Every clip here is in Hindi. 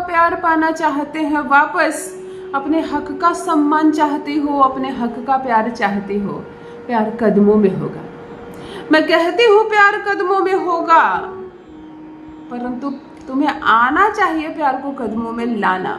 प्यार पाना चाहते हैं वापस, अपने हक का सम्मान चाहती हो, अपने हक का प्यार चाहती हो, प्यार कदमों में होगा। मैं कहती हूँ प्यार कदमों में होगा, परंतु तुम्हें आना चाहिए प्यार को कदमों में लाना,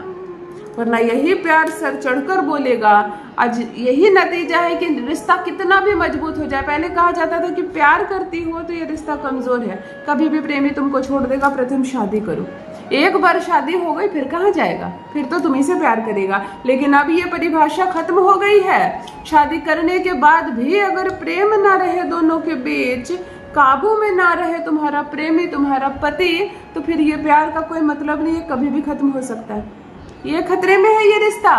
वरना यही प्यार सर चढ़कर बोलेगा। आज यही नतीजा है कि रिश्ता कितना भी मजबूत हो जाए। पहले कहा जाता था कि प्यार करती हो तो ये रिश्ता कमजोर है, कभी भी प्रेमी तुमको छोड़ देगा, प्रथम शादी करो। एक बार शादी हो गई फिर कहाँ जाएगा, फिर तो तुम्ही से प्यार करेगा। लेकिन अब ये परिभाषा खत्म हो गई है। शादी करने के बाद भी अगर प्रेम ना रहे दोनों के बीच, काबू में ना रहे तुम्हारा प्रेमी, तुम्हारा पति, तो फिर ये प्यार का कोई मतलब नहीं है, कभी भी खत्म हो सकता है। ये खतरे में है ये रिश्ता।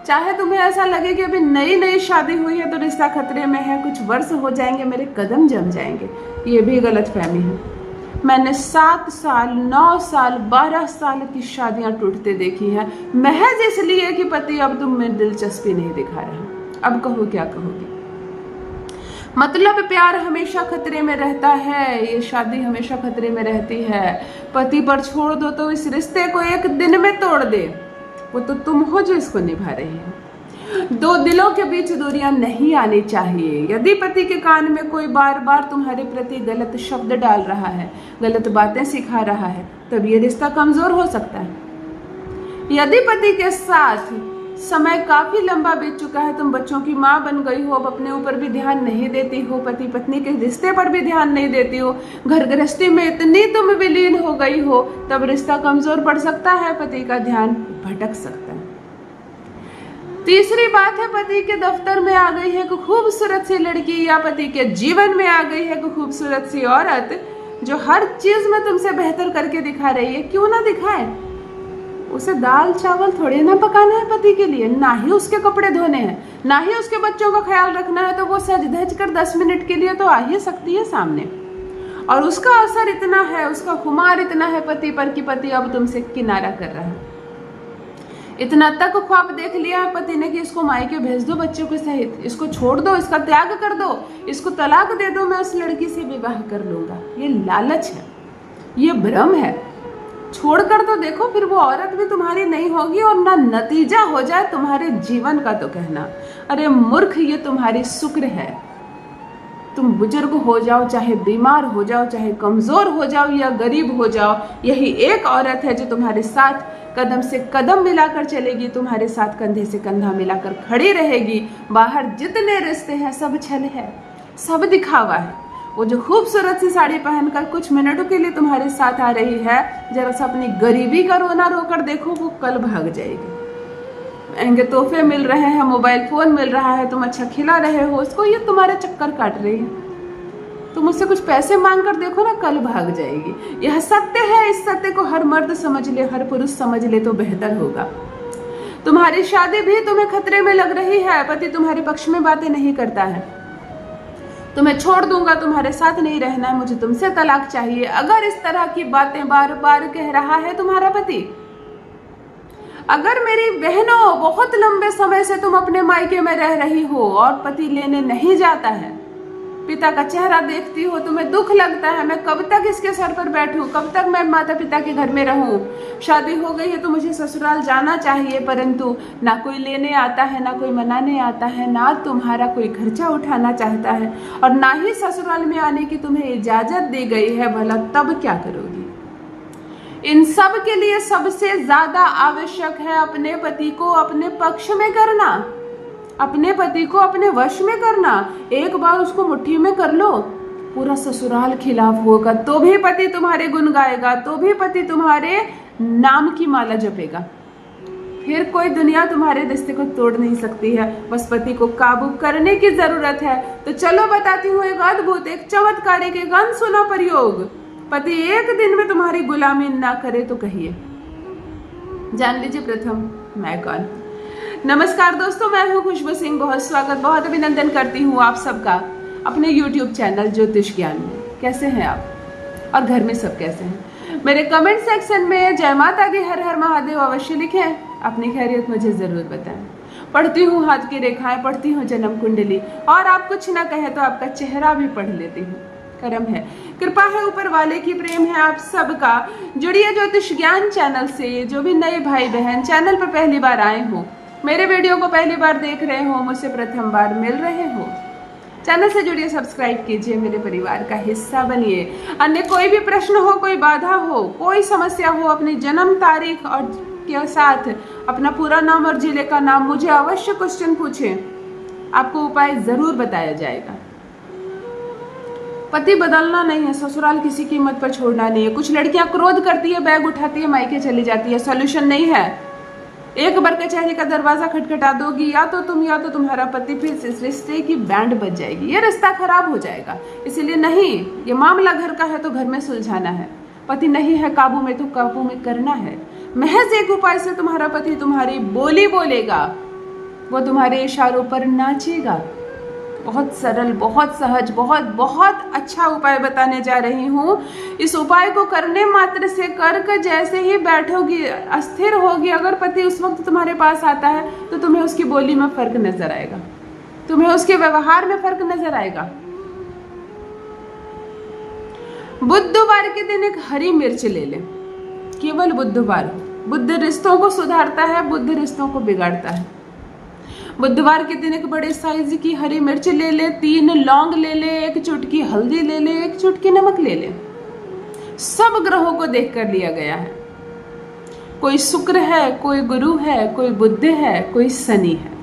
चाहे तुम्हें ऐसा लगे कि अभी नई नई शादी हुई है तो रिश्ता खतरे में है, कुछ वर्ष हो जाएंगे मेरे कदम जम जाएंगे, ये भी गलतफहमी है। मैंने 7 साल, 9 साल, 12 साल की शादियां टूटते देखी हैं, महज इसलिए कि पति अब तुम में दिलचस्पी नहीं दिखा रहा। अब कहो क्या कहोगी। मतलब प्यार हमेशा खतरे में रहता है, ये शादी हमेशा खतरे में रहती है। पति पर छोड़ दो तो इस रिश्ते को एक दिन में तोड़ दे, वो तो तुम हो जो इसको निभा रही हो। दो दिलों के बीच दूरियां नहीं आनी चाहिए। यदि पति के कान में कोई बार बार तुम्हारे प्रति गलत शब्द डाल रहा है, गलत बातें सिखा रहा है, तब ये रिश्ता कमजोर हो सकता है। यदि पति के साथ समय काफी लंबा बीत चुका है, तुम बच्चों की माँ बन गई हो, अब अपने ऊपर भी ध्यान नहीं देती हो, पति पत्नी के रिश्ते पर भी ध्यान नहीं देती हो, घर गृहस्थी में इतनी तुम विलीन हो गई हो, तब रिश्ता कमजोर पड़ सकता है, पति का ध्यान भटक सकता है। तीसरी बात है, पति के दफ्तर में आ गई है कोई खूबसूरत सी लड़की, या पति के जीवन में आ गई है कोई खूबसूरत सी औरत जो हर चीज में तुमसे बेहतर करके दिखा रही है। क्यों ना दिखाए, उसे दाल चावल थोड़े ना पकाना है पति के लिए, ना ही उसके कपड़े धोने हैं, ना ही उसके बच्चों का ख्याल रखना है, तो वो सज धज कर 10 मिनट के लिए तो आ ही सकती है सामने। और उसका असर इतना है, उसका खुमार इतना है पति पर कि पति अब तुमसे किनारा कर रहा है। इतना तक ख्वाब देख लिया है पति ने कि इसको मायके भेज दो बच्चों के सहित, इसको छोड़ दो, इसका त्याग कर दो, इसको तलाक दे दो, मैं उस लड़की से विवाह कर लूंगा। ये लालच है, ये भ्रम है। छोड़कर तो देखो, फिर वो औरत भी तुम्हारी नहीं होगी और ना नतीजा हो जाए तुम्हारे जीवन का तो कहना। अरे मूर्ख, ये तुम्हारी शुक्र है। तुम बुजुर्ग हो जाओ, चाहे बीमार हो जाओ, चाहे कमजोर हो जाओ या गरीब हो जाओ, यही एक औरत है जो तुम्हारे साथ कदम से कदम मिलाकर चलेगी, तुम्हारे साथ कंधे से कंधा मिलाकर खड़ी रहेगी। बाहर जितने रिश्ते हैं सब छल है, सब दिखावा है। वो जो खूबसूरत सी साड़ी पहनकर कुछ मिनटों के लिए तुम्हारे साथ आ रही है, जरा सा अपनी गरीबी का रोना रोकर देखो, वो कल भाग जाएगी। महंगे तोहफे मिल रहे हैं, मोबाइल फोन मिल रहा है, तुम अच्छा खिला रहे हो उसको, ये तुम्हारे चक्कर काट रही है। तुम उससे कुछ पैसे मांग कर देखो ना, कल भाग जाएगी। यह सत्य है, इस सत्य को हर मर्द समझ ले, हर पुरुष समझ ले तो बेहतर होगा। तुम्हारी शादी भी तुम्हें खतरे में लग रही है, पति तुम्हारे पक्ष में बातें नहीं करता है, तुम्हें छोड़ दूंगा, तुम्हारे साथ नहीं रहना है, मुझे तुमसे तलाक चाहिए, अगर इस तरह की बातें बार बार कह रहा है तुम्हारा पति। अगर मेरी बहनों बहुत लंबे समय से तुम अपने मायके में रह रही हो और पति लेने नहीं जाता है, पिता का चेहरा देखती हो, तुम्हें दुख लगता है, मैं कब तक इसके सर पर बैठूं, कब तक मैं माता पिता के घर में रहूं, शादी हो गई है तो मुझे ससुराल जाना चाहिए, परंतु ना कोई लेने आता है, ना कोई मनाने आता है, ना तुम्हारा कोई खर्चा उठाना चाहता है, और ना ही ससुराल में आने की तुम्हें इजाजत दी गई है, भला तब क्या करोगी। इन सब के लिए सबसे ज्यादा आवश्यक है अपने पति को अपने पक्ष में करना, अपने पति को अपने वश में करना। एक बार उसको मुट्ठी में कर लो, पूरा ससुराल खिलाफ होगा तो भी पति तुम्हारे गुण गाएगा, तो भी पति तुम्हारे नाम की माला जपेगा। फिर कोई दुनिया तुम्हारे रिश्ते को तोड़ नहीं सकती है, बस पति को काबू करने की जरूरत है। तो चलो बताती हूँ एक अद्भुत, एक चमत्कारिक, एक अनसुना प्रयोग। पति एक दिन में तुम्हारी गुलामी ना करे तो कहिए। जान लीजिए प्रथम मैं कौन। नमस्कार दोस्तों, मैं हूँ खुशबू सिंह। बहुत स्वागत, बहुत अभिनंदन करती हूँ आप सबका अपने YouTube चैनल ज्योतिष ज्ञान में। कैसे हैं आप और घर में सब कैसे हैं? मेरे कमेंट सेक्शन में जय माता दी, हर हर महादेव अवश्य लिखें, अपनी खैरियत मुझे जरूर बताएं। पढ़ती हूँ हाथ की रेखाएं, पढ़ती हूँ जन्म कुंडली, और आप कुछ ना कहे तो आपका चेहरा भी पढ़ लेती हूँ। कर्म है, कृपा है ऊपर वाले की, प्रेम है आप सबका। जुड़िए ज्योतिष ज्ञान चैनल से। जो भी नए भाई बहन चैनल पर पहली बार आए हो, मेरे वीडियो को पहली बार देख रहे हो, मुझसे प्रथम बार मिल रहे हो, चैनल से जुड़िए, सब्सक्राइब कीजिए, मेरे परिवार का हिस्सा बनिए। अन्य कोई भी प्रश्न हो, कोई बाधा हो, कोई समस्या हो, अपनी जन्म तारीख और के साथ अपना पूरा नाम और जिले का नाम मुझे अवश्य क्वेश्चन पूछें, आपको उपाय जरूर बताया जाएगा। पति बदलना नहीं है, ससुराल किसी कीमत पर छोड़ना नहीं है। कुछ लड़कियां क्रोध करती है, बैग उठाती है, मायके चली जाती है, सोल्यूशन नहीं है। एक बार कचहरी का दरवाजा खटखटा दोगी, या तो तुम या तो तुम्हारा पति, फिर इस रिश्ते की बैंड बज जाएगी, ये रिश्ता खराब हो जाएगा। इसीलिए नहीं, ये मामला घर का है तो घर में सुलझाना है। पति नहीं है काबू में तो काबू में करना है। महज एक उपाय से तुम्हारा पति तुम्हारी बोली बोलेगा, वो तुम्हारे इशारों पर नाचेगा। बहुत सरल, बहुत सहज, बहुत बहुत अच्छा उपाय बताने जा रही हूँ। इस उपाय को करने मात्र से कर जैसे ही बैठोगी, अस्थिर होगी, अगर पति उस वक्त तुम्हारे पास आता है तो तुम्हें उसकी बोली में फर्क नजर आएगा, तुम्हें उसके व्यवहार में फर्क नजर आएगा। बुधवार के दिन एक हरी मिर्च ले ले, केवल बुधवार। बुध रिश्तों को सुधारता है, बुध रिश्तों को बिगाड़ता है। बुधवार के दिन एक बड़े साइज की हरी मिर्च ले ले, 3 लौंग ले ले, 1 चुटकी हल्दी ले ले, 1 चुटकी नमक ले ले। सब ग्रहों को देख कर लिया गया है। कोई शुक्र है, कोई गुरु है, कोई बुध है, कोई शनि है।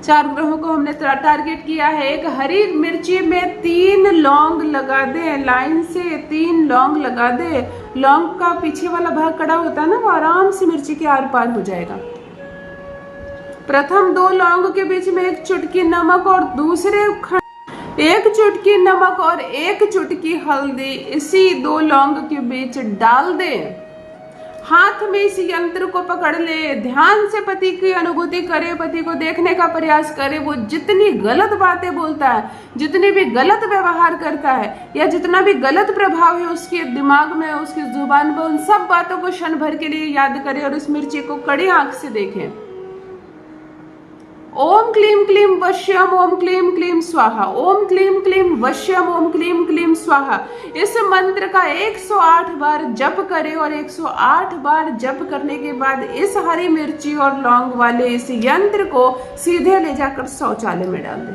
4 ग्रहों को हमने टारगेट किया है। एक हरी मिर्ची में 3 लौंग लगा दे, लाइन से 3 लौंग लगा दे। लौंग का पीछे वाला भाग कड़ा होता है ना, वो आराम से मिर्ची के आर पार हो जाएगा। प्रथम 2 लौंग के बीच में 1 चुटकी नमक और दूसरे 1 चुटकी नमक और 1 चुटकी हल्दी इसी 2 लौंग के बीच डाल दे। हाथ में इस यंत्र को पकड़ ले, ध्यान से पति की अनुभूति करे, पति को देखने का प्रयास करे। वो जितनी गलत बातें बोलता है, जितनी भी गलत व्यवहार करता है, या जितना भी गलत प्रभाव है उसके दिमाग में, उसकी जुबान पर, उन सब बातों को क्षण भर के लिए याद करे और उस मिर्ची को कड़ी आंख से देखे। ओम क्लीम क्लीम वश्यम, ओम क्लीम क्लीम स्वाहा, ओम क्लीम क्लीम वश्यम, ओम क्लीम क्लीम स्वाहा। इस मंत्र का 108 बार जप करें और 108 बार जप करने के बाद इस हरी मिर्ची और लौंग वाले इस यंत्र को सीधे ले जाकर शौचालय में डाल दे।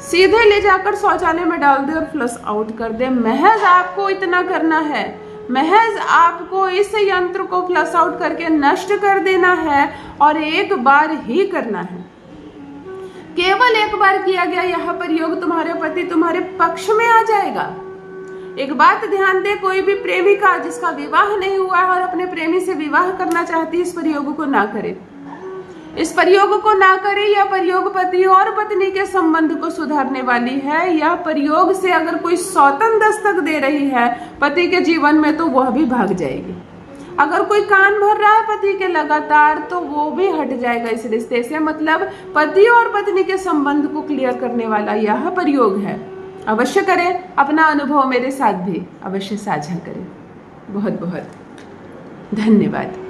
सीधे ले जाकर शौचालय में डाल दे और फ्लश आउट कर दे। महज आपको इतना करना है, महज आपको इस यंत्र को फ्लश आउट करके नष्ट कर देना है और एक बार ही करना है। केवल एक बार किया गया यह प्रयोग तुम्हारे पति तुम्हारे पक्ष में आ जाएगा। एक बात ध्यान दे, कोई भी प्रेमिका जिसका विवाह नहीं हुआ है और अपने प्रेमी से विवाह करना चाहती है, इस प्रयोग को ना करे। इस प्रयोग को ना करे। यह प्रयोग पति और पत्नी के संबंध को सुधारने वाली है। यह प्रयोग से अगर कोई सौतन दस्तक दे रही है पति के जीवन में तो वह भी भाग जाएगी। अगर कोई कान भर रहा है पति के लगातार तो वो भी हट जाएगा इस रिश्ते से। मतलब पति और पत्नी के संबंध को क्लियर करने वाला यह प्रयोग है। अवश्य करें, अपना अनुभव मेरे साथ भी अवश्य साझा करें। बहुत बहुत धन्यवाद।